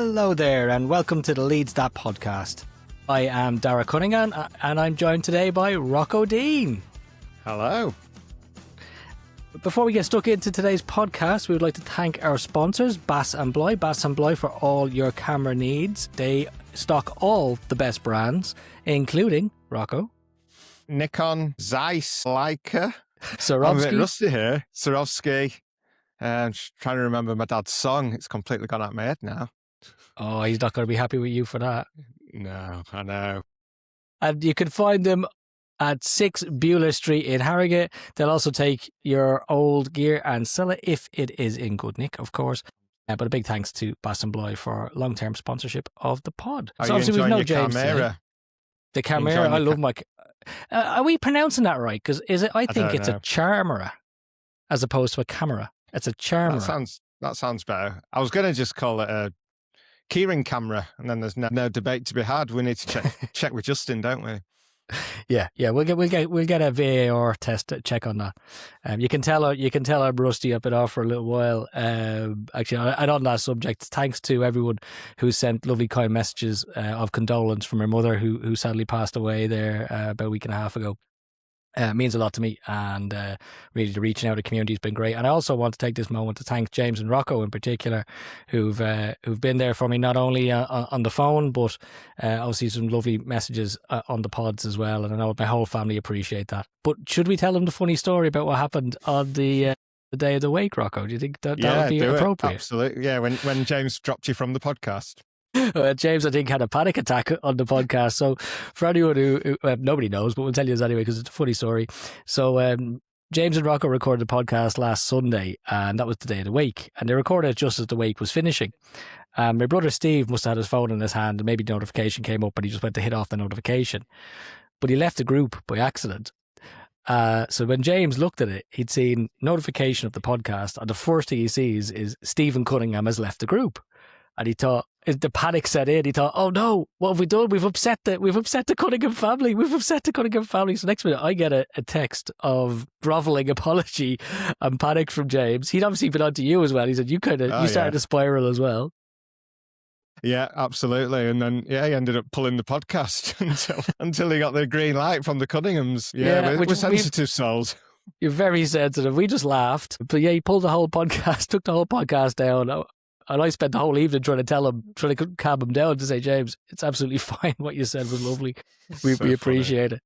Hello there and welcome to the Leeds That podcast. I am Darragh Cunningham and I'm joined today by Rocco Dean. Hello. Before we get stuck into today's podcast, we would like to thank our sponsors, Bass and Bly. Bass and Bly for all your camera needs. They stock all the best brands, including, Rocco, Nikon, Zeiss, Leica. Swarovski. I'm a bit rusty here. Swarovski. I'm just trying to remember my dad's song. It's completely gone out of my head now. Oh, he's not going to be happy with you for that. No, I know. And you can find them at 6 Beulah Street in Harrogate. They'll also take your old gear and sell it if it is in good nick, of course. But a big thanks to Bass and Bly for long-term sponsorship of the pod. Are you enjoying your camera? The camera, I love my... are we pronouncing that right? Because is it? I think it's a charmera as opposed to a camera. It's a charmera. That sounds better. I was going to just call it a keyring camera, and then there's no debate to be had. We need to check with Justin, don't we? Yeah. We'll get a VAR test check on that. You can tell I'm rusty. I've been off for a little while. Actually, and on that subject, thanks to everyone who sent lovely kind messages of condolence from her mother who sadly passed away there about a week and a half ago. It means a lot to me, and really the reaching out to the community has been great. And I also want to take this moment to thank James and Rocco in particular, who've been there for me not only on the phone, but obviously some lovely messages on the pods as well. And I know my whole family appreciate that. But should we tell them the funny story about what happened on the day of the wake, Rocco? Do you think that would be appropriate? Absolutely. Yeah, when James dropped you from the podcast. James, I think, had a panic attack on the podcast. So for anyone who nobody knows, but we'll tell you this anyway because it's a funny story. So James and Rocco recorded the podcast last Sunday, and that was the day of the wake. And they recorded it just as the wake was finishing. My brother Steve must have had his phone in his hand, and maybe the notification came up, and he just went to hit off the notification. But he left the group by accident. So when James looked at it, he'd seen notification of the podcast, and the first thing he sees is Stephen Cunningham has left the group. And he thought, the panic set in. He thought, oh no, what have we done? We've upset the Cunningham family. We've upset the Cunningham family. So next minute, I get a text of grovelling apology and panic from James. He'd obviously been on to you as well. He said, you started to spiral as well. Yeah, absolutely. And then, he ended up pulling the podcast until he got the green light from the Cunninghams. Yeah, we're sensitive souls. You're very sensitive. We just laughed. But yeah, he pulled the whole podcast, took the whole podcast down. And I spent the whole evening trying to calm him down to say, James, it's absolutely fine. What you said was lovely. We appreciate it.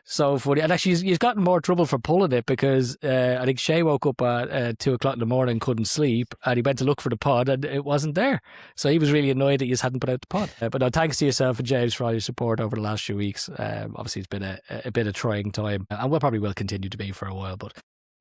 So funny. And actually, he's gotten more trouble for pulling it because I think Shay woke up at 2 o'clock in the morning, couldn't sleep, and he went to look for the pod and it wasn't there. So he was really annoyed that you hadn't put out the pod. But no, thanks to yourself and James for all your support over the last few weeks. Obviously, it's been a bit of trying time, and will probably continue to be for a while, but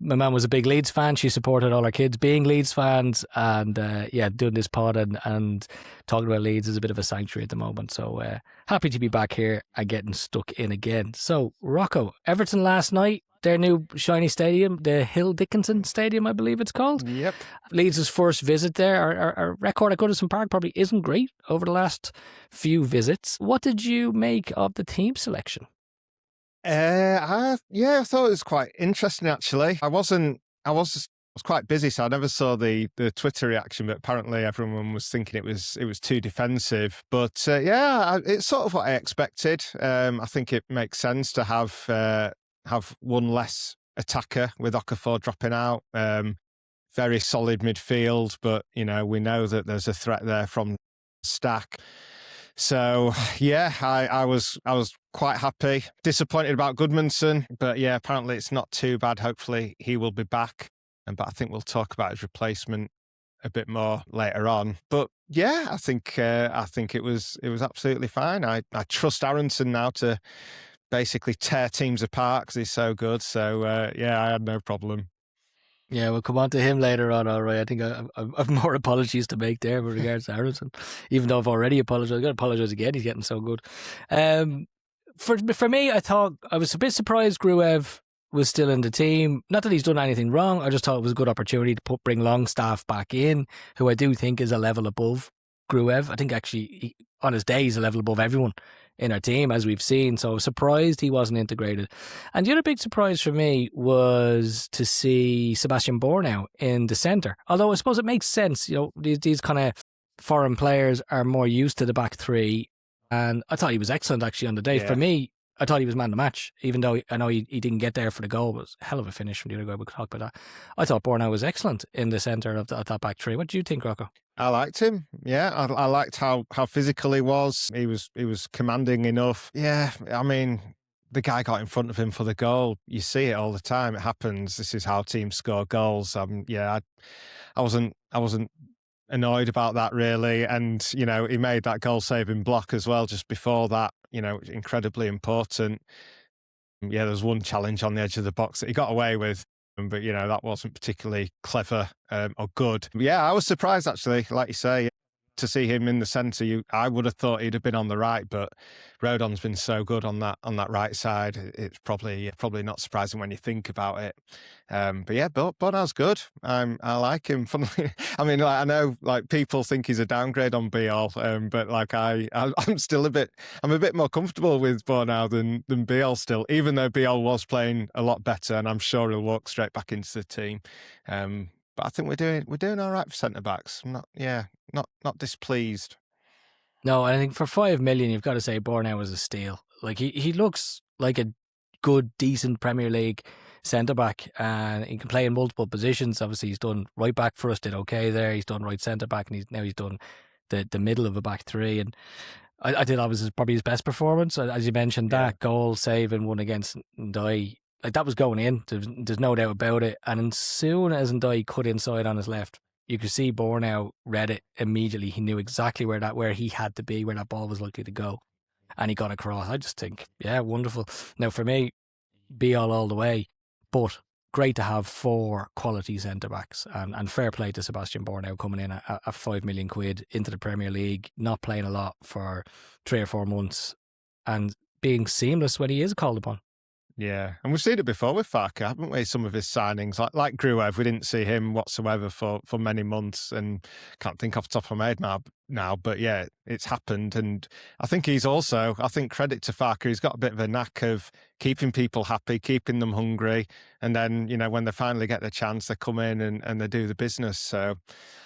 my mum was a big Leeds fan. She supported all her kids being Leeds fans, and doing this pod and talking about Leeds is a bit of a sanctuary at the moment. So happy to be back here and getting stuck in again. So Rocco, Everton last night, their new shiny stadium, the Hill Dickinson Stadium, I believe it's called. Yep. Leeds' first visit there. Our record at Goodison Park probably isn't great over the last few visits. What did you make of the team selection? I thought it was quite interesting actually. I was quite busy, so I never saw the Twitter reaction, but apparently everyone was thinking it was too defensive. But it's sort of what I expected. I think it makes sense to have one less attacker with Okafor dropping out. Very solid midfield, but we know that there's a threat there from Stack. So I was quite happy. Disappointed about Goodmanson, but apparently it's not too bad. Hopefully he will be back, but I think we'll talk about his replacement a bit more later on. But I think it was absolutely fine. I trust Aaronson now to basically tear teams apart because he's so good. So I had no problem. Yeah, we'll come on to him later on, all right. I think I've more apologies to make there with regards to Aaronson. Even though I've already apologised, I've got to apologise again. He's getting so good. For me, I thought I was a bit surprised Gruev was still in the team. Not that he's done anything wrong. I just thought it was a good opportunity to bring Longstaff back in, who I do think is a level above Gruev. I think actually on his day he's a level above everyone in our team, as we've seen. So I was surprised he wasn't integrated. And the other big surprise for me was to see Sebastian Bornau in the centre. Although I suppose it makes sense, these kind of foreign players are more used to the back three. And I thought he was excellent actually on the day. Yeah. For me, I thought he was man of the match, even though I know he didn't get there for the goal. It was a hell of a finish from the other guy. We'll talk about that. I thought Bornau was excellent in the centre of that back three. What do you think, Rocco? I liked him. Yeah, I liked how physical he was. He was commanding enough. Yeah, I mean, the guy got in front of him for the goal. You see it all the time. It happens. This is how teams score goals. I wasn't annoyed about that really. And he made that goal-saving block as well just before that. Incredibly important. Yeah, there was one challenge on the edge of the box that he got away with, but that wasn't particularly clever or good. Yeah, I was surprised actually, like you say, to see him in the centre. I would have thought he'd have been on the right, but Rodon's been so good on that right side. It's probably not surprising when you think about it. But yeah, Bornau's good. I like him. I mean, I know people think he's a downgrade on Biol, but I'm still a bit more comfortable with Bornau than Biol still, even though Biol was playing a lot better, and I'm sure he'll walk straight back into the team. But I think we're doing all right for centre backs. Not displeased. No, I think for 5 million, you've got to say Bornau was a steal. He looks like a good, decent Premier League centre back, and he can play in multiple positions. Obviously, he's done right back for us, did okay there. He's done right centre back, and he's done the middle of a back three. And I think that was probably his best performance, as you mentioned. Yeah. That goal saving one against Ndai, that was going in. There's no doubt about it. And as soon as Ndai cut inside on his left, you could see Bornau read it immediately. He knew exactly where he had to be, where that ball was likely to go, and he got across. I just think, yeah, wonderful. Now for me, be all the way, but great to have 4 quality centre backs, and fair play to Sebastian Bornau coming in at 5 million quid into the Premier League, not playing a lot for 3 or 4 months, and being seamless when he is called upon. Yeah, and we've seen it before with Farke, haven't we? Some of his signings, like Gruev, we didn't see him whatsoever for many months, and can't think off the top of my head now. But yeah, it's happened, and I think credit to Farke, he's got a bit of a knack of keeping people happy, keeping them hungry, and then when they finally get the chance, they come in and they do the business. So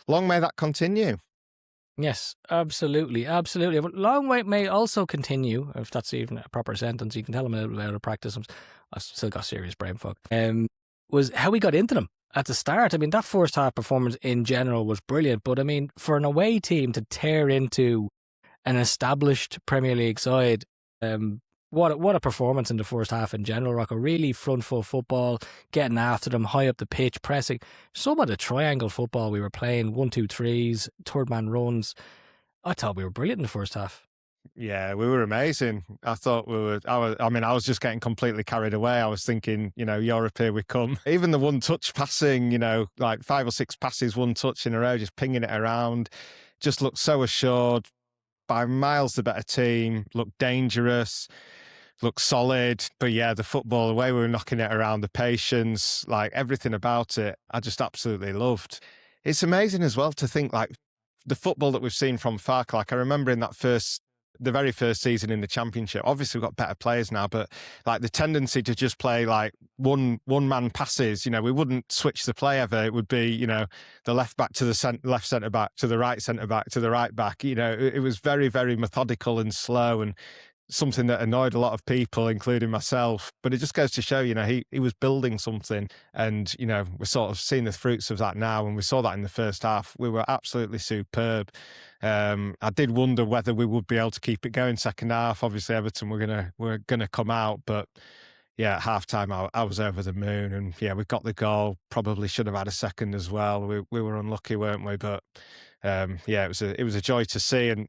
long may that continue. Yes, absolutely. But long way may also continue, if that's even a proper sentence. You can tell them a little bit out of practice. I've still got serious brain fog. Was how we got into them at the start. I mean, that first half performance in general was brilliant. But I mean, for an away team to tear into an established Premier League side, what a performance in the first half in general, Rocco. Really front foot football, getting after them, high up the pitch, pressing. Some of the triangle football we were playing, 1-2-3s, third man runs. I thought we were brilliant in the first half. Yeah, we were amazing. I thought I was just getting completely carried away. I was thinking, Europe, here we come. Even the one-touch passing, like 5 or 6 passes, one touch in a row, just pinging it around, just looked so assured. By miles the better team, looked dangerous, looked solid. But yeah, the football, the way we were knocking it around, the patience, everything about it, I just absolutely loved. It's amazing as well to think the football that we've seen from Farke. I remember in the very first season in the Championship, obviously we've got better players now, but the tendency to just play one man passes, we wouldn't switch the play ever. It would be, the left back to the left centre back to the right centre back to the right back. It was very, very methodical and slow, and something that annoyed a lot of people, including myself. But it just goes to show, he was building something, and, we're sort of seeing the fruits of that now. And we saw that in the first half. We were absolutely superb. I did wonder whether we would be able to keep it going second half. Obviously, Everton were gonna come out, but yeah, at half time I was over the moon, and yeah, we got the goal. Probably should have had a second as well. We were unlucky, weren't we? But yeah, it was a joy to see, and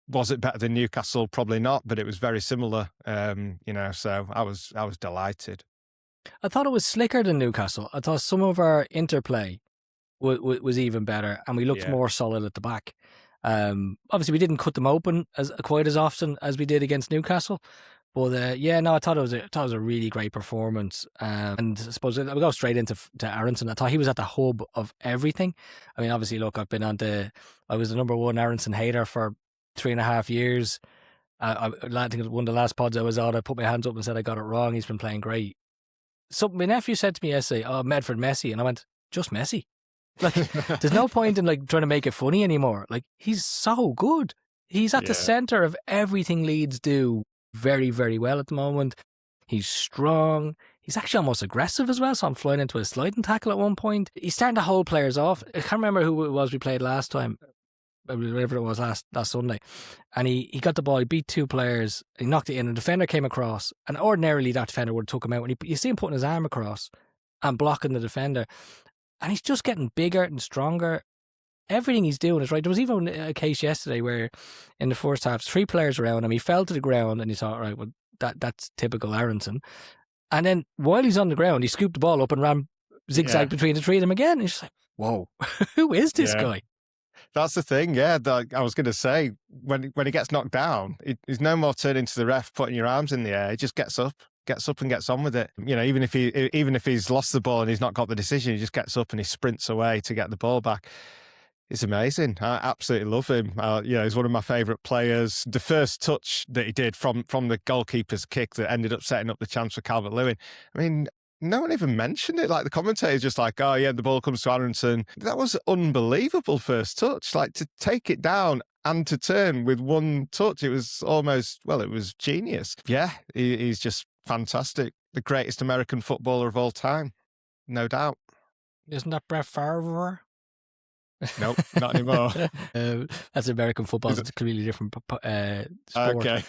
was it better than Newcastle? Probably not, but it was very similar. So I was delighted. I thought it was slicker than Newcastle. I thought some of our interplay was even better, and we looked more solid at the back. Obviously, we didn't cut them open quite as often as we did against Newcastle. But I thought it was a really great performance. And I suppose we'll go straight into Aaronson. I thought he was at the hub of everything. I mean, obviously, look, I was the number one Aaronson hater for 3.5 years. I think one of the last pods I was on, I put my hands up and said I got it wrong. He's been playing great. So my nephew said to me yesterday, "Oh, Medford Messi," and I went, "Just Messi." Like, there's no point in like trying to make it funny anymore. Like, he's so good. He's at the centre of everything Leeds do very, very well at the moment. He's strong. He's actually almost aggressive as well. So I'm flying into a sliding tackle at one point. He's starting to hold players off. I can't remember who it was we played last time, whatever it was last Sunday. And he got the ball. He beat two players. He knocked it in. A defender came across. And ordinarily that defender would have took him out. And you see him putting his arm across and blocking the defender. And he's just getting bigger and stronger. Everything he's doing is right. There was even a case yesterday where in the first half, 3 players around him. He fell to the ground and you thought, right, well, that's typical Aaronson. And then while he's on the ground, he scooped the ball up and ran zigzag between the 3 of them again. And he's just like, whoa, who is this guy? That's the thing, I was going to say, when he gets knocked down, he's no more turning to the ref, putting your arms in the air. He just gets up and gets on with it. You know, even if he's lost the ball and he's not got the decision, he just gets up and he sprints away to get the ball back. It's amazing. I absolutely love him. He's one of my favourite players. The first touch that he did from the goalkeeper's kick that ended up setting up the chance for Calvert-Lewin. I mean, no one even mentioned it. Like, the commentator's just like, oh yeah, the ball comes to Aaronson. That was unbelievable first touch. Like, to take it down and to turn with one touch, it was it was genius. Yeah, he's just fantastic. The greatest American footballer of all time, no doubt. Isn't that Brett Favre? Nope, not anymore. That's American football. It's a completely different sport. Okay.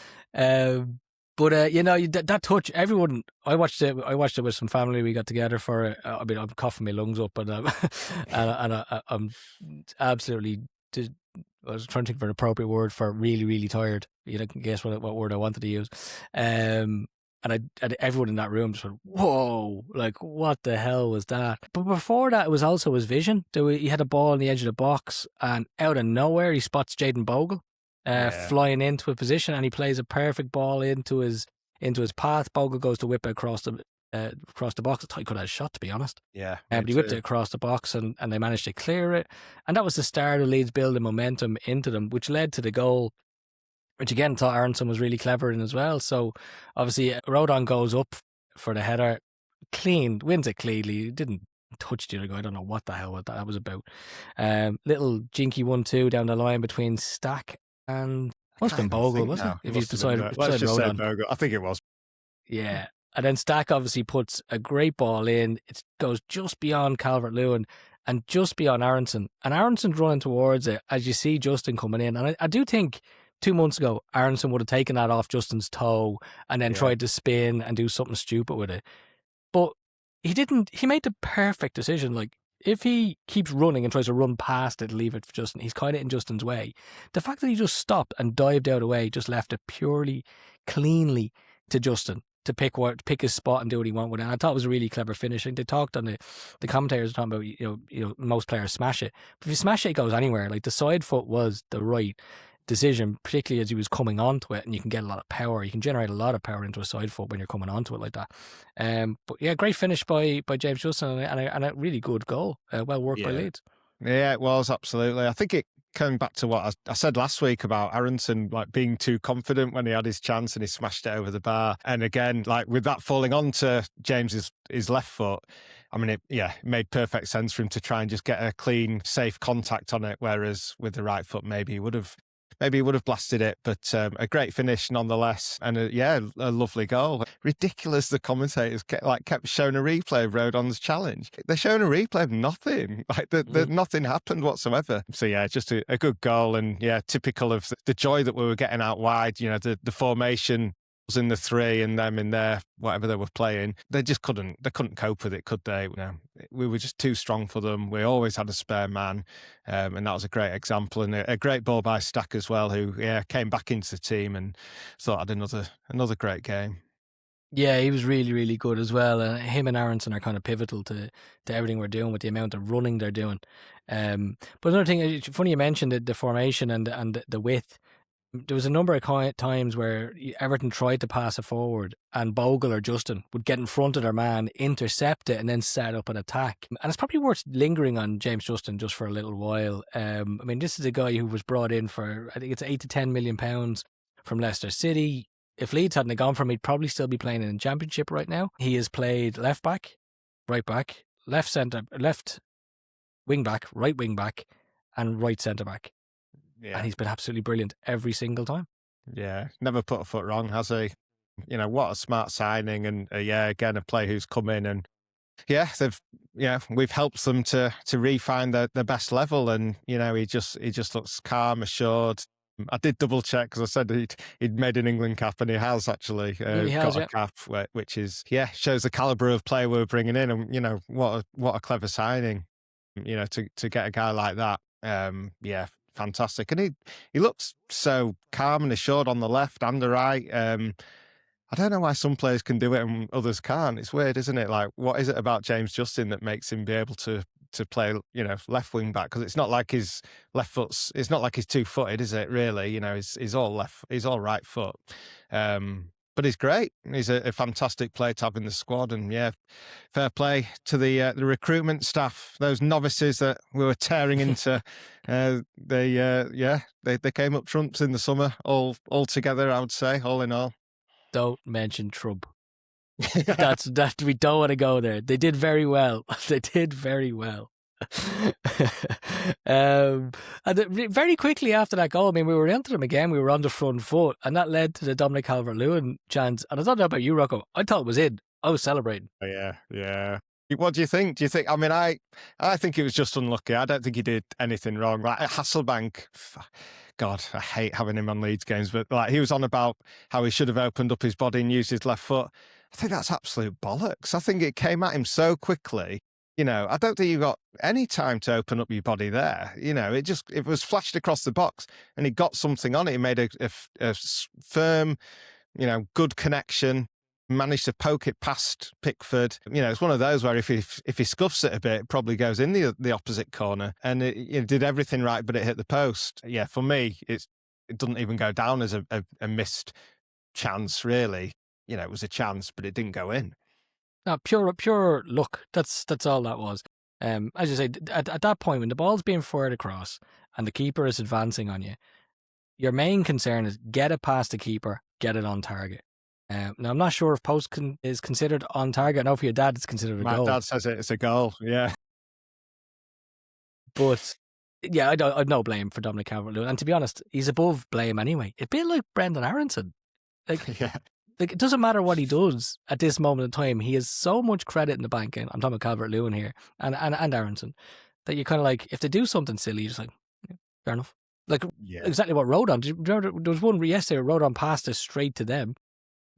But that touch, everyone. I watched it with some family. We got together for it. I mean, I'm coughing my lungs up, but I'm absolutely. I was trying to think of an appropriate word for really, really tired. You can guess what word I wanted to use. And everyone in that room just went, whoa, like, what the hell was that? But before that, it was also his vision. He had a ball on the edge of the box, and out of nowhere, he spots Jayden Bogle flying into a position, and he plays a perfect ball into his path. Bogle goes to whip it across the box. I thought he could have had a shot, to be honest. Yeah. But he whipped it across the box, and they managed to clear it. And that was the start of Leeds building momentum into them, which led to the goal, which again, thought Aaronson was really clever in as well. So obviously, Rodon goes up for the header, wins it cleanly. He didn't touch the other guy. I don't know what the hell that was about. Little jinky 1-2 down the line between Stack and must have been Bogle, wasn't it? If he's decided Rodon. Bogle. I think it was. Yeah. And then Stack obviously puts a great ball in. It goes just beyond Calvert-Lewin and just beyond Aaronson. And Aaronson's running towards it as you see Justin coming in. And I do think 2 months ago, Aaronson would have taken that off Justin's toe and then tried to spin and do something stupid with it. But he didn't. He made the perfect decision. Like, if he keeps running and tries to run past it, leave it for Justin, he's kind of in Justin's way. The fact that he just stopped and dived out of the way just left it purely, cleanly to Justin to pick his spot and do what he wanted with it. And I thought it was a really clever finishing. They talked on the commentators talking about most players smash it, but if you smash it, it goes anywhere. Like, the side foot was the right decision, particularly as he was coming onto it, and you can get a lot of power. You can generate a lot of power into a side foot when you're coming onto it like that. But yeah, great finish by James Justin and a really good goal. Well worked by Leeds. Yeah, it was, absolutely. I think it came back to what I said last week about Aaronson, like, being too confident when he had his chance and he smashed it over the bar. And again, like, with that falling onto James's his left foot, I mean, it made perfect sense for him to try and just get a clean, safe contact on it. Whereas with the right foot, maybe he would have blasted it, but a great finish nonetheless, and a lovely goal. Ridiculous, the commentators kept showing a replay of Rodon's challenge. They're showing a replay of nothing, nothing happened whatsoever. So yeah, just a good goal, and yeah, typical of the joy that we were getting out wide. You know, the formation was in the 3 and them in there, whatever they were playing. They couldn't cope with it, could they? You know, we were just too strong for them. We always had a spare man, and that was a great example, and a great ball by Stack as well, who came back into the team and thought had another great game. Yeah, he was really, really good as well. And him and Aaronson are kind of pivotal to everything we're doing with the amount of running they're doing. But another thing, it's funny you mentioned the formation and the width. There was a number of times where Everton tried to pass it forward and Bogle or Justin would get in front of their man, intercept it, and then set up an attack. And it's probably worth lingering on James Justin just for a little while. I mean, this is a guy who was brought in for, I think it's £8 to £10 million from Leicester City. If Leeds hadn't gone for him, he'd probably still be playing in the Championship right now. He has played left back, right back, left centre, left wing back, right wing back, and right centre back. Yeah. And he's been absolutely brilliant every single time. Yeah, never put a foot wrong, has he? What a smart signing, and again, a player who's come in and we've helped them to refine their best level, and he just looks calm, assured. I did double check because I said he'd made an England cap, and he has actually got a cap, which is shows the calibre of player we're bringing in, and what a clever signing, to get a guy like that. Fantastic, and he looks so calm and assured on the left and the right. I don't know why some players can do it and others can't. It's weird, isn't it? Like, what is it about James Justin that makes him be able to play, left wing back? Because it's not like his left foot's. It's not like he's 2-footed, is it? Really, he's all left. He's all right foot. But he's great. He's a fantastic player to have in the squad, and fair play to the recruitment staff. Those novices that we were tearing into, they came up trumps in the summer, all together. I would say, all in all. Don't mention Trump. That we don't want to go there. They did very well. They did very well. And very quickly after that goal, I mean, we were into them again. We were on the front foot, and that led to the Dominic Calvert-Lewin chance. And I don't know about you, Rocco. I thought it was in. I was celebrating. Yeah. What do you think? I mean, I think it was just unlucky. I don't think he did anything wrong. Like Hasselbank, God, I hate having him on Leeds games, but like he was on about how he should have opened up his body and used his left foot. I think that's absolute bollocks. I think it came at him so quickly. I don't think you got any time to open up your body there. It was flashed across the box, and he got something on it. He made a firm, good connection. Managed to poke it past Pickford. It's one of those where if he scuffs it a bit, it probably goes in the opposite corner. And it did everything right, but it hit the post. Yeah, for me, it doesn't even go down as a missed chance, really. It was a chance, but it didn't go in. No, pure luck. That's all that was. As you say, at that point, when the ball's being fired across and the keeper is advancing on you, your main concern is get it past the keeper, get it on target. Now, I'm not sure if post is considered on target. I know for your dad, it's considered a goal. My dad says it's a goal, yeah. But, yeah, I've no blame for Dominic Calvert-Lewin. And to be honest, he's above blame anyway. It's a bit like Brenden Aaronson. Like, it doesn't matter what he does at this moment in time. He has so much credit in the bank, and I'm talking about Calvert-Lewin here, and Aaronson, that you kind of like, if they do something silly, you're just like, fair enough. Like, exactly what Rodon. Do you remember there was one yesterday where Rodon passed it straight to them.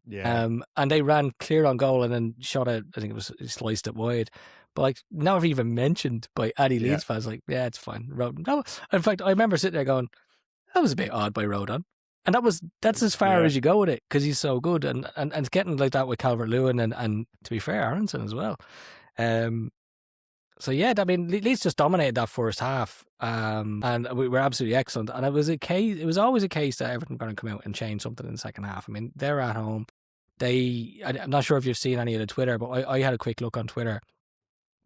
Yeah. And they ran clear on goal and then shot it. I think he sliced it wide. But like, never even mentioned by any Leeds fans. Like, yeah, it's fine. Rodon. No, in fact, I remember sitting there going, that was a bit odd by Rodon. And that's as far as you go with it because he's so good. And it's getting like that with Calvert-Lewin and to be fair, Aaronson as well. So yeah, I mean, Leeds just dominated that first half, and we were absolutely excellent. And it was always a case that Everton were going to come out and change something in the second half. I mean, they're at home. I'm not sure if you've seen any of the Twitter, but I had a quick look on Twitter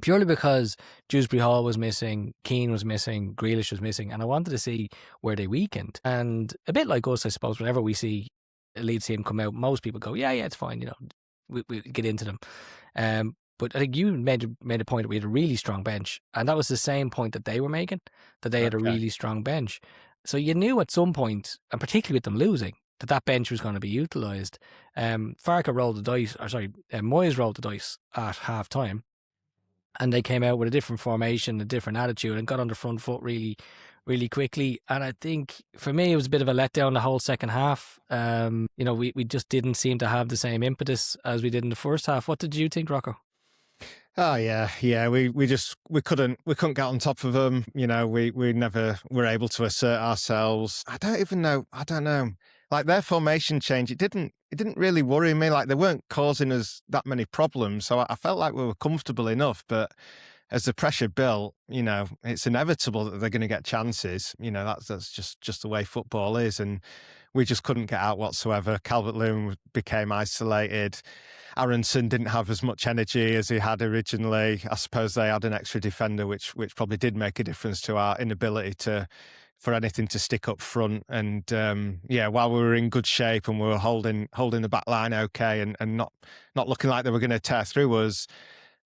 purely because Dewsbury Hall was missing, Keane was missing, Grealish was missing, and I wanted to see where they weakened. And a bit like us, I suppose, whenever we see a Leeds team come out, most people go, yeah, it's fine, we get into them. But I think you made a point that we had a really strong bench, and that was the same point that they were making, that they had a really strong bench. So you knew at some point, and particularly with them losing, that bench was going to be utilised. Farke rolled the dice, Moyes rolled the dice at half time, and they came out with a different formation, a different attitude, and got on the front foot really, really quickly. And I think for me, it was a bit of a letdown the whole second half. We just didn't seem to have the same impetus as we did in the first half. What did you think, Rocco? Oh yeah. We couldn't get on top of them. We never were able to assert ourselves. I don't know. Like their formation change, it didn't really worry me. Like they weren't causing us that many problems, so I felt like we were comfortable enough. But as the pressure built, it's inevitable that they're going to get chances. That's just the way football is, and we just couldn't get out whatsoever. Calvert-Lewin became isolated. Aaronson didn't have as much energy as he had originally. I suppose they had an extra defender, which probably did make a difference to our inability for anything to stick up front. And while we were in good shape and we were holding the back line okay and not looking like they were going to tear through us,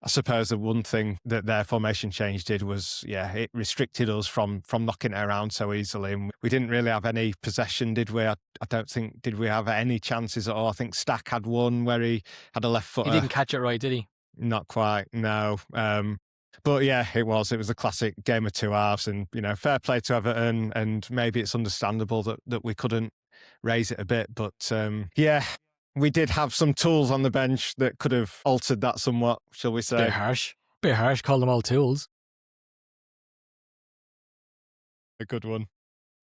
I suppose the one thing that their formation change did was, it restricted us from knocking it around so easily. And we didn't really have any possession, did we? I don't think, did we have any chances at all? I think Stack had one where he had a left footer. He didn't catch it right, did he? Not quite, no. But yeah, it was a classic game of two halves, and, fair play to Everton, and maybe it's understandable that we couldn't raise it a bit. But we did have some tools on the bench that could have altered that somewhat, shall we say. Bit harsh, call them all tools. A good one.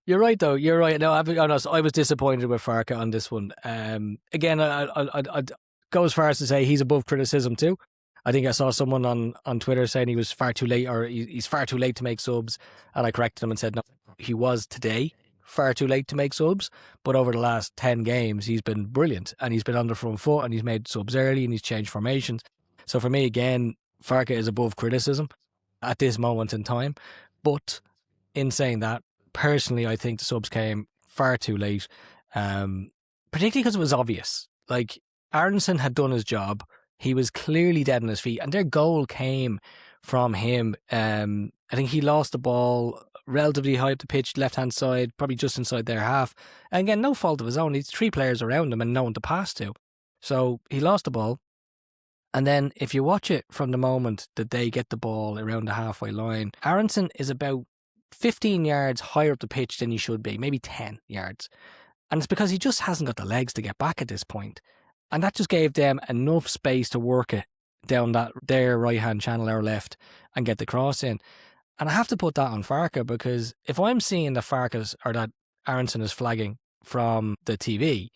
You're right, though. You're right. No, I'll be honest, I was disappointed with Farke on this one. Again, I'd go as far as to say he's above criticism too. I think I saw someone on Twitter saying he was far too late, or he's far too late to make subs, and I corrected him and said, no, he was today far too late to make subs, but over the last 10 games he's been brilliant, and he's been on the front foot, and he's made subs early, and he's changed formations. So for me, again, Farke is above criticism at this moment in time. But in saying that, personally, I think the subs came far too late, particularly because it was obvious. Like, Aaronson had done his job. He was clearly dead on his feet, and their goal came from him. I think he lost the ball relatively high up the pitch, left-hand side, probably just inside their half. And again, no fault of his own. He's three players around him and no one to pass to. So he lost the ball. And then if you watch it from the moment that they get the ball around the halfway line, Aaronson is about 15 yards higher up the pitch than he should be, maybe 10 yards. And it's because he just hasn't got the legs to get back at this point. And that just gave them enough space to work it down their right-hand channel, our left, and get the cross in. And I have to put that on Farke, because if I'm seeing that that Aaronson is flagging from the TV,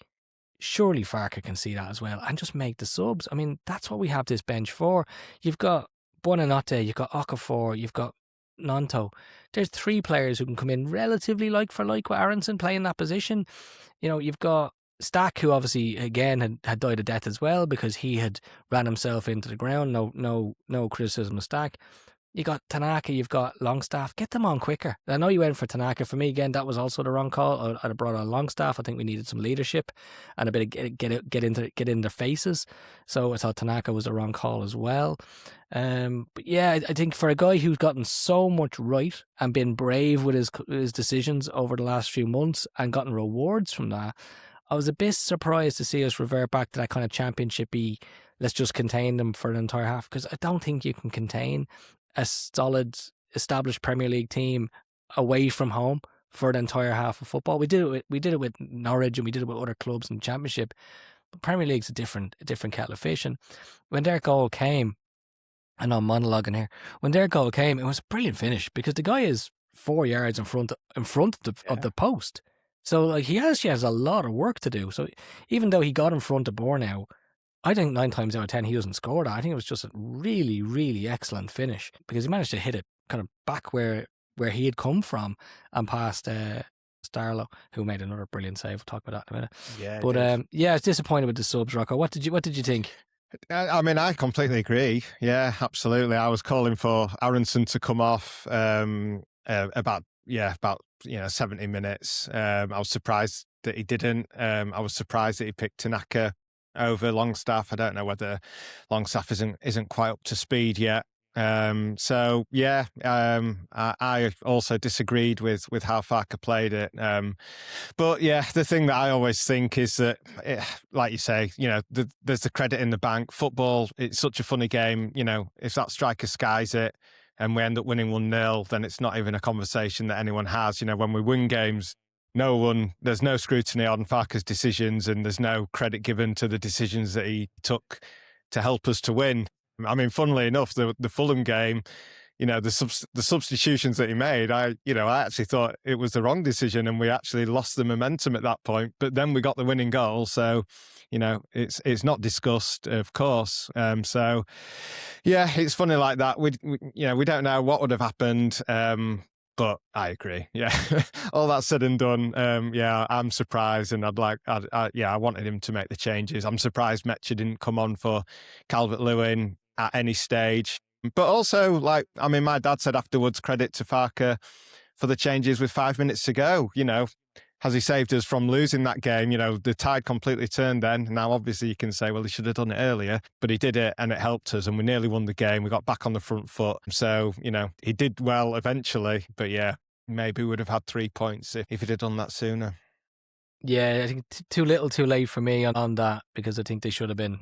surely Farke can see that as well and just make the subs. I mean, that's what we have this bench for. You've got Bornauw, you've got Okafor, you've got Nanto. There's three players who can come in relatively like for like with Aaronson playing that position. You've got Stack, who obviously again had died a death as well because he had ran himself into the ground. No criticism of Stack. You got Tanaka, you've got Longstaff. Get them on quicker. I know you went for Tanaka. For me, again, that was also the wrong call. I'd have brought on Longstaff. I think we needed some leadership and a bit of get in their faces. So I thought Tanaka was the wrong call as well. But yeah, I think for a guy who's gotten so much right and been brave with his decisions over the last few months and gotten rewards from that, I was a bit surprised to see us revert back to that kind of championship-y, let's just contain them for an entire half, because I don't think you can contain a solid, established Premier League team away from home for an entire half of football. We did it with Norwich, and we did it with other clubs in the Championship. But Premier League's a different kettle of fish. And when their goal came, and I'm monologuing here, when their goal came, it was a brilliant finish because the guy is 4 yards in front of the post. So like he actually has a lot of work to do. So even though he got in front of Bornauw, I think 9 times out of 10 he doesn't score that. I think it was just a really, really excellent finish because he managed to hit it kind of back where he had come from and past Starlow, who made another brilliant save. We'll talk about that in a minute. Yeah, but I was disappointed with the subs, Rocco. What did you think? I mean, I completely agree. Yeah, absolutely. I was calling for Aaronson to come off about 70 minutes. I was surprised that he didn't. I was surprised that he picked Tanaka over Longstaff. I don't know whether Longstaff isn't quite up to speed yet. I also disagreed with how Farke played it. But yeah, the thing that I always think is that, like you say, there's the credit in the bank. Football, it's such a funny game. If that striker skies it and we end up winning 1-0, then it's not even a conversation that anyone has. When we win games, there's no scrutiny on Farke's decisions, and there's no credit given to the decisions that he took to help us to win. I mean, funnily enough, the Fulham game, the substitutions that he made, I actually thought it was the wrong decision, and we actually lost the momentum at that point. But then we got the winning goal, so it's not discussed, of course. So yeah, it's funny like that. We don't know what would have happened. But I agree. Yeah, all that said and done. I'm surprised, and I wanted him to make the changes. I'm surprised Metcha didn't come on for Calvert-Lewin at any stage. But also, my dad said afterwards, credit to Farke for the changes with 5 minutes to go. has he saved us from losing that game? The tide completely turned then. Now, obviously, you can say, well, he should have done it earlier, but he did it and it helped us and we nearly won the game. We got back on the front foot. So, he did well eventually. But yeah, maybe we would have had 3 points if he'd have done that sooner. Yeah, I think too little too late for me on that, because I think they should have been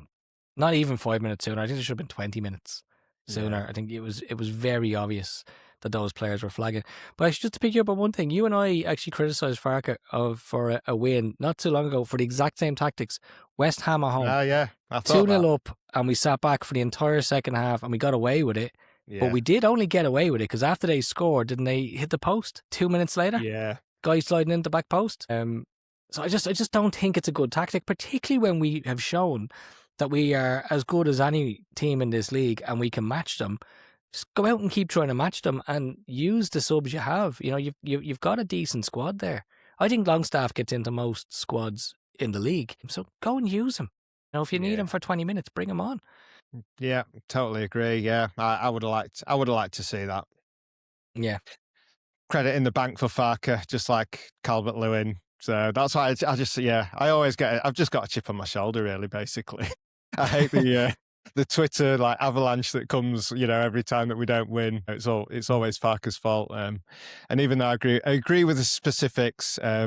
not even 5 minutes sooner. I think they should have been 20 minutes sooner. Yeah. I think it was very obvious that those players were flagging. But just to pick you up on one thing, you and I actually criticised Farke for a win not too long ago for the exact same tactics. West Ham at home. Yeah, I thought 2-0 up, and we sat back for the entire second half and we got away with it. Yeah. But we did only get away with it because after they scored, didn't they hit the post 2 minutes later? Yeah. Guy sliding into the back post. So I just don't think it's a good tactic, particularly when we have shown that we are as good as any team in this league and we can match them. Just go out and keep trying to match them and use the subs you have. You've got a decent squad there. I think Longstaff gets into most squads in the league, so go and use him. If you need him for 20 minutes, bring him on. Yeah, totally agree. Yeah, I would have liked to see that. Yeah. Credit in the bank for Farke, just like Calvert-Lewin. So that's why I've just got a chip on my shoulder, really, basically. I hate the Twitter avalanche that comes, every time that we don't win. It's always Farke's fault. And even though I agree with the specifics, I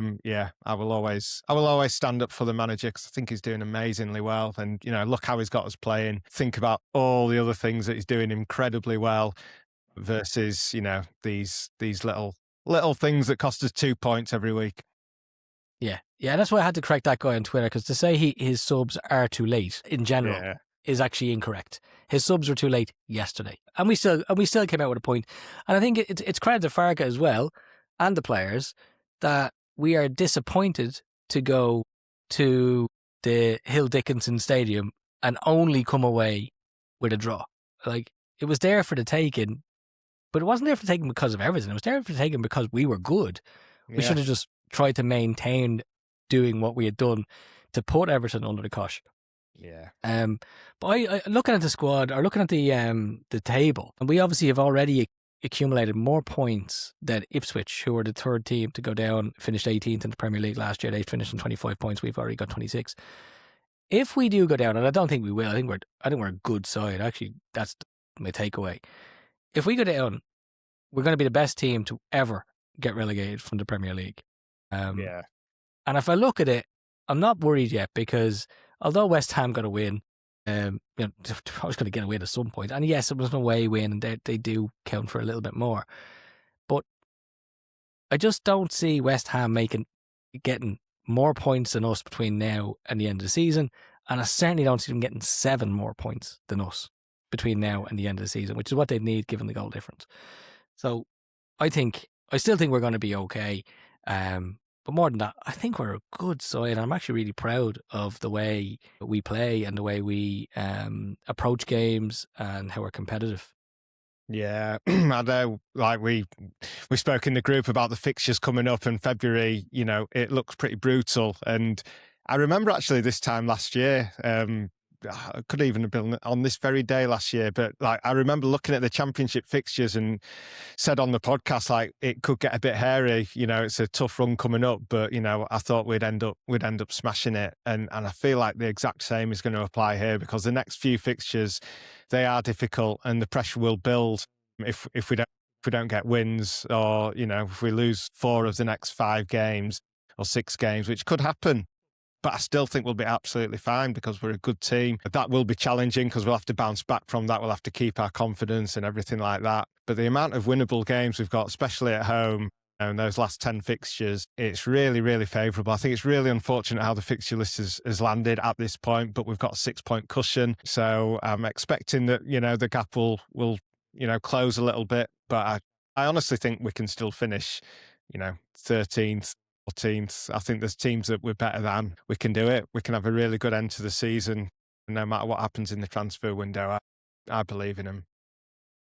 will always stand up for the manager because I think he's doing amazingly well. And look how he's got us playing. Think about all the other things that he's doing incredibly well versus these little things that cost us 2 points every week. Yeah, that's why I had to correct that guy on Twitter, because to say his subs are too late in general is actually incorrect. His subs were too late yesterday, and we still came out with a point. And I think it's credit to Farke as well and the players that we are disappointed to go to the Hill Dickinson Stadium and only come away with a draw. Like, it was there for the taking, but it wasn't there for the taking because of Everton. It was there for the taking because we were good. We should have just tried to maintain doing what we had done to put Everton under the cosh. Yeah. But I looking at the squad, or looking at the table, and we obviously have already accumulated more points than Ipswich, who were the third team to go down, finished 18th in the Premier League last year. They finished on 25 points. We've already got 26. If we do go down, and I don't think we will, I think we're a good side. Actually, that's my takeaway. If we go down, we're going to be the best team to ever get relegated from the Premier League. And if I look at it, I'm not worried yet, because although West Ham got a win, I was going to get a win at some point. And yes, it was an away win, and they do count for a little bit more. But I just don't see West Ham getting more points than us between now and the end of the season. And I certainly don't see them getting 7 more points than us between now and the end of the season, which is what they need given the goal difference. So I still think we're going to be okay. But more than that, I think we're a good side. I'm actually really proud of the way we play and the way we approach games and how we're competitive. Yeah, I know. Like we spoke in the group about the fixtures coming up in February. It looks pretty brutal. And I remember actually this time last year, it could even have been on this very day last year, but I remember looking at the Championship fixtures and said on the podcast, it could get a bit hairy. It's a tough run coming up, but I thought we'd end up smashing it, and I feel like the exact same is going to apply here, because the next few fixtures, they are difficult and the pressure will build if we don't get wins, or if we lose 4 of the next 5 games or 6 games, which could happen. But I still think we'll be absolutely fine because we're a good team. That will be challenging because we'll have to bounce back from that. We'll have to keep our confidence and everything like that. But the amount of winnable games we've got, especially at home, and those last 10 fixtures, it's really, really favourable. I think it's really unfortunate how the fixture list has landed at this point, but we've got a 6-point cushion. So I'm expecting that, the gap will close a little bit. But I honestly think we can still finish, 13th, 14th. I think there's teams that we're better than. We can do it. We can have a really good end to the season. No matter what happens in the transfer window, I believe in him.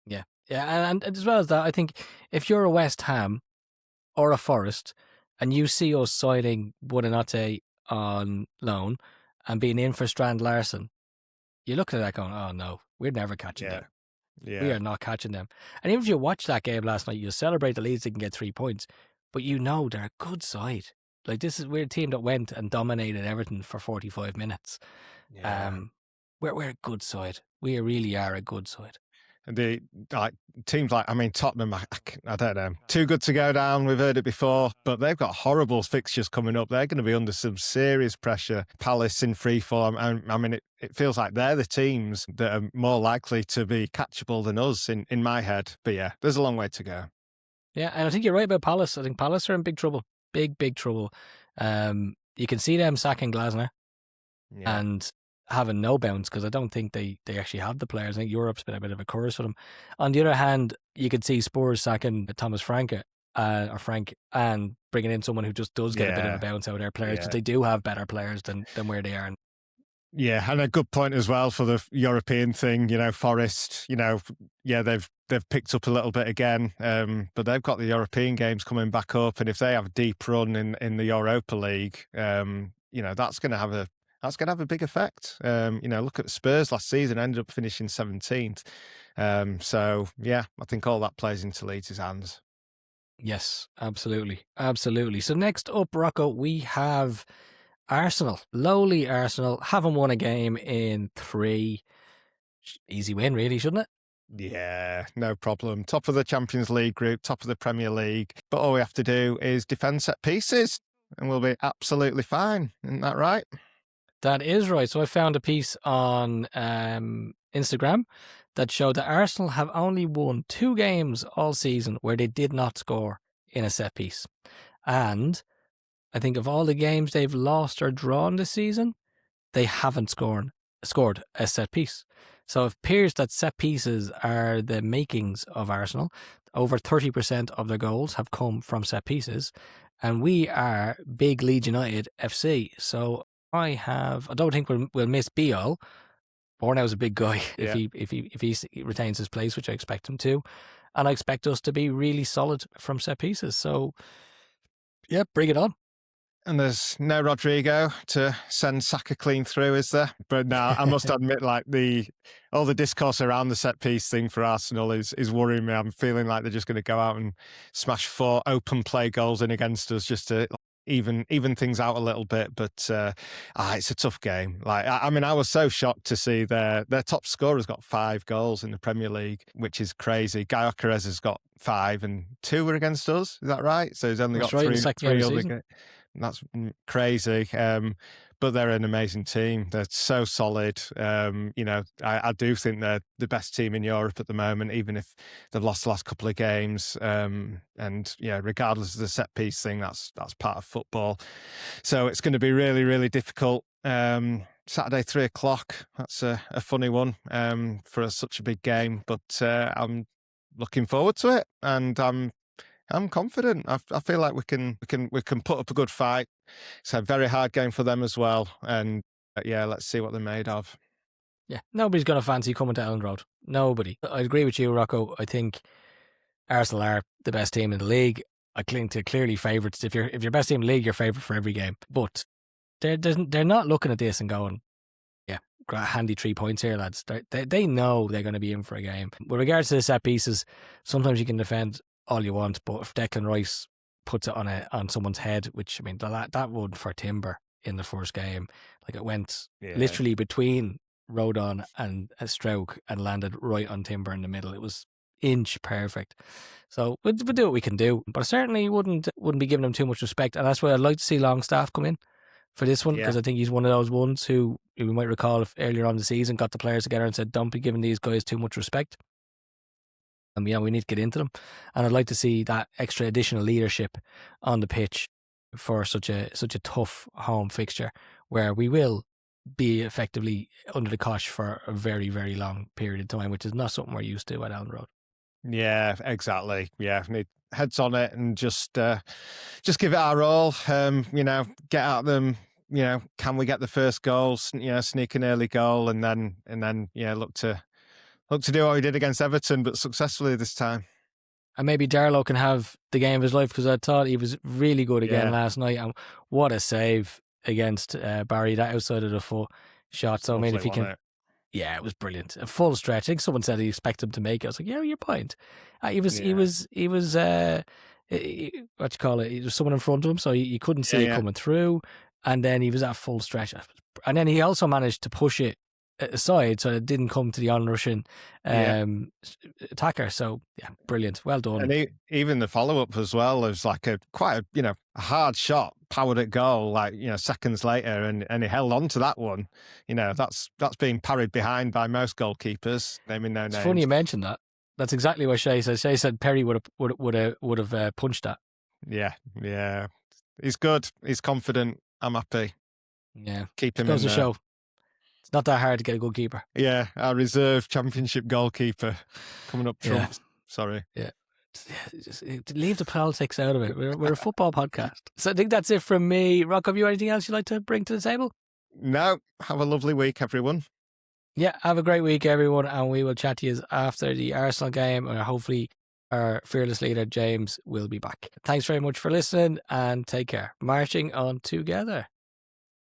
Yeah. And as well as that, I think if you're a West Ham or a Forest and you see us signing Bornauw on loan and being in for Strand Larson, you look at that going, oh no, we're never catching them. Yeah. We are not catching them. And even if you watch that game last night, you celebrate the Leeds didn't get 3 points, but they're a good side. Like, we're a team that went and dominated Everton for 45 minutes. Yeah. We're a good side. We really are a good side. And teams like, I mean, Tottenham, I don't know, too good to go down. We've heard it before, but they've got horrible fixtures coming up. They're going to be under some serious pressure. Palace in free form. I mean, it feels like they're the teams that are more likely to be catchable than us in my head. But yeah, there's a long way to go. Yeah, and I think you're right about Palace. I think Palace are in big trouble. Big trouble. You can see them sacking Glasner and having no bounce, because I don't think they actually have the players. I think Europe's been a bit of a curse for them. On the other hand, you could see Spurs sacking Thomas Franke or Frank, and bringing in someone who just does get a bit of a bounce out of their players, because they do have better players than where they are. Yeah, and a good point as well for the European thing. Forest, they've picked up a little bit again, but they've got the European games coming back up, and if they have a deep run in the Europa League, that's going to have a big effect. Look at Spurs last season, ended up finishing 17th. So yeah, I think all that plays into Leeds' hands. Yes, absolutely. So next up, Rocco, we have Arsenal. Lowly Arsenal, haven't won a game in 3. Easy win, really, shouldn't it? Yeah, no problem. Top of the Champions League group, top of the Premier League. But all we have to do is defend set pieces, and we'll be absolutely fine. Isn't that right? That is right. So I found a piece on Instagram that showed that Arsenal have only won 2 games all season where they did not score in a set piece. And I think of all the games they've lost or drawn this season, they haven't scored a set piece. So it appears that set pieces are the makings of Arsenal. Over 30% of their goals have come from set pieces. And we are big Leeds United FC. So I don't think we'll miss Beal. Bornauw's a big guy if he retains his place, which I expect him to. And I expect us to be really solid from set pieces. So, yeah, bring it on. And there's no Rodrigo to send Saka clean through, is there? But now I must admit, like all the discourse around the set piece thing for Arsenal is worrying me. I'm feeling like they're just going to go out and smash 4 open play goals in against us just to even things out a little bit. But it's a tough game. I was so shocked to see their top scorer's got 5 goals in the Premier League, which is crazy. Guy Okerez has got 5 and 2 were against us. Is that right? So he's only got 3 other games. That's crazy. But they're an amazing team. They're so solid. I do think they're the best team in Europe at the moment, even if they've lost the last couple of games. Regardless of the set piece thing, that's part of football. So it's going to be really, really difficult. Saturday, 3:00. That's a funny one for such a big game. But I'm looking forward to it, and I'm confident. I feel like we can put up a good fight. It's a very hard game for them as well, and let's see what they're made of. Yeah, nobody's going to fancy coming to Elland Road. Nobody. I agree with you, Rocco. I think Arsenal are the best team in the league. I cling to clearly favourites. If you're best team in the league, you're favourite for every game. But they're not looking at this and going, yeah, handy 3 points here, lads. They know they're going to be in for a game. With regards to the set pieces, sometimes you can defend all you want, but if Declan Rice puts it on someone's head, which, I mean, that one for Timber in the first game, like it went literally between Rodon and Stroke and landed right on Timber in the middle. It was inch perfect. So we'll do what we can do, but I certainly wouldn't be giving him too much respect, and that's why I'd like to see Longstaff come in for this one, because I think he's one of those ones who, we might recall, if earlier on the season got the players together and said, don't be giving these guys too much respect. And we need to get into them. And I'd like to see that extra additional leadership on the pitch for such a tough home fixture, where we will be effectively under the cosh for a very, very long period of time, which is not something we're used to at Elland Road. Yeah, exactly. Yeah, need heads on it and just give it our all. Get at them. Can we get the first goal? Sneak an early goal, and then look to do what we did against Everton, but successfully this time. And maybe Darlow can have the game of his life, because I thought he was really good again last night. And what a save against Barry, that outside of the foot shot. So, I mean, if he can... Yeah, it was brilliant. A full stretch. I think someone said he expected him to make it. I was like, yeah, your point. He was what you call it, there was someone in front of him, so you couldn't see it coming through. And then he was at full stretch. And then he also managed to push it aside so it didn't come to the onrushing attacker. So, yeah, brilliant. Well done. And even the follow-up as well was like a hard shot, powered at goal, like, seconds later, and he held on to that one. That's being parried behind by most goalkeepers, naming no names. It's funny you mentioned that. That's exactly what Shay said. Shay said Perry would have punched that. Yeah. He's good. He's confident. I'm happy. Yeah. Keep him goes in to there. show. It's not that hard to get a good keeper. Yeah, our reserve championship goalkeeper coming up trumps. Yeah. Sorry. Yeah. Just leave the politics out of it. We're a football podcast. So I think that's it from me. Rocco, have you anything else you'd like to bring to the table? No. Have a lovely week, everyone. Yeah, have a great week, everyone, and we will chat to you after the Arsenal game, and hopefully our fearless leader, James, will be back. Thanks very much for listening, and take care. Marching on together.